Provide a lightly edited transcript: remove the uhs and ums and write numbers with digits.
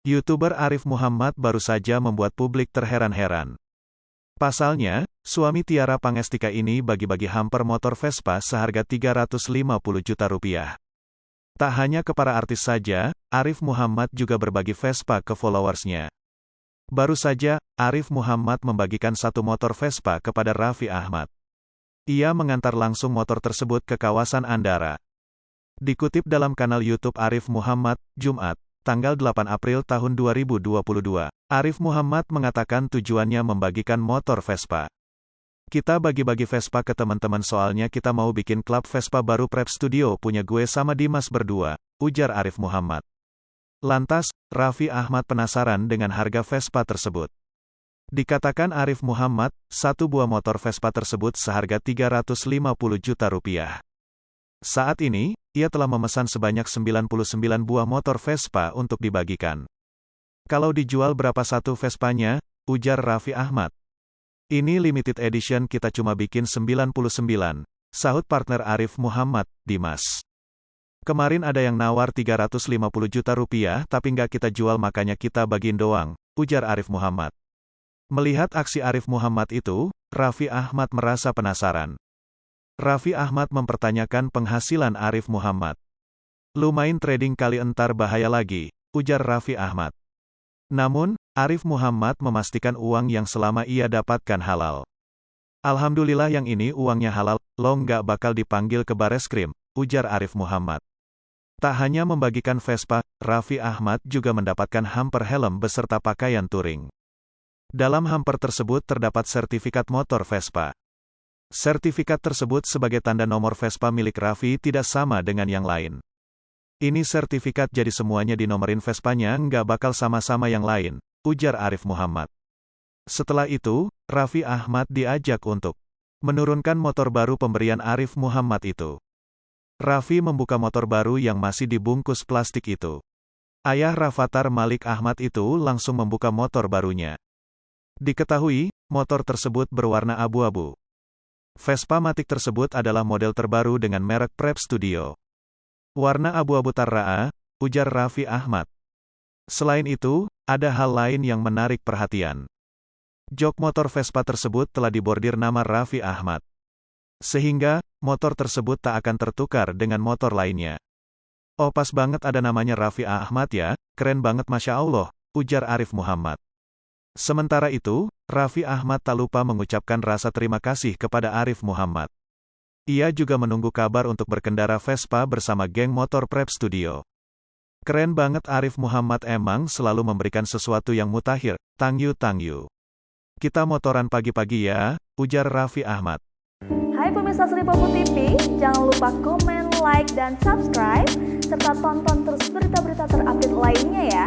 YouTuber Arif Muhammad baru saja membuat publik terheran-heran. Pasalnya, suami Tiara Pangestika ini bagi-bagi hamper motor Vespa seharga 350 juta rupiah. Tak hanya ke para artis saja, Arif Muhammad juga berbagi Vespa ke followersnya. Baru saja, Arif Muhammad membagikan satu motor Vespa kepada Raffi Ahmad. Ia mengantar langsung motor tersebut ke kawasan Andara. Dikutip dalam kanal YouTube Arif Muhammad, Jumat, tanggal 8 April tahun 2022, Arif Muhammad mengatakan tujuannya membagikan motor Vespa. Kita bagi-bagi Vespa ke teman-teman soalnya kita mau bikin klub Vespa baru Prep Studio punya gue sama Dimas berdua, ujar Arif Muhammad. Lantas, Raffi Ahmad penasaran dengan harga Vespa tersebut. Dikatakan Arif Muhammad, satu buah motor Vespa tersebut seharga 350 juta rupiah. Saat ini, ia telah memesan sebanyak 99 buah motor Vespa untuk dibagikan. Kalau dijual berapa satu Vespanya, ujar Raffi Ahmad. Ini limited edition kita cuma bikin 99, sahut partner Arif Muhammad, Dimas. Kemarin ada yang nawar 350 juta rupiah tapi nggak kita jual makanya kita bagiin doang, ujar Arif Muhammad. Melihat aksi Arif Muhammad itu, Raffi Ahmad merasa penasaran. Raffi Ahmad mempertanyakan penghasilan Arif Muhammad. Lumayan trading kali entar bahaya lagi, ujar Raffi Ahmad. Namun, Arif Muhammad memastikan uang yang selama ia dapatkan halal. Alhamdulillah yang ini uangnya halal, lo nggak bakal dipanggil ke Bareskrim, ujar Arif Muhammad. Tak hanya membagikan Vespa, Raffi Ahmad juga mendapatkan hamper helm beserta pakaian touring. Dalam hamper tersebut terdapat sertifikat motor Vespa. Sertifikat tersebut sebagai tanda nomor Vespa milik Raffi tidak sama dengan yang lain. Ini sertifikat jadi semuanya dinomorin Vespanya nggak bakal sama-sama yang lain, ujar Arif Muhammad. Setelah itu, Raffi Ahmad diajak untuk menurunkan motor baru pemberian Arif Muhammad itu. Raffi membuka motor baru yang masih dibungkus plastik itu. Ayah Rafathar Malik Ahmad itu langsung membuka motor barunya. Diketahui, motor tersebut berwarna abu-abu. Vespa Matic tersebut adalah model terbaru dengan merek Prep Studio. Warna abu-abu Tarraa, ujar Raffi Ahmad. Selain itu, ada hal lain yang menarik perhatian. Jok motor Vespa tersebut telah dibordir nama Raffi Ahmad. Sehingga, motor tersebut tak akan tertukar dengan motor lainnya. Oh pas banget ada namanya Raffi Ahmad ya, keren banget Masya Allah, ujar Arif Muhammad. Sementara itu, Raffi Ahmad tak lupa mengucapkan rasa terima kasih kepada Arif Muhammad. Ia juga menunggu kabar untuk berkendara Vespa bersama geng motor Prep Studio. Keren banget Arif Muhammad emang selalu memberikan sesuatu yang mutakhir, tangyu. Kita motoran pagi-pagi ya, ujar Raffi Ahmad. Hai pemirsa Sri Popo TV, jangan lupa komen, like, dan subscribe, serta tonton terus berita-berita terupdate lainnya ya.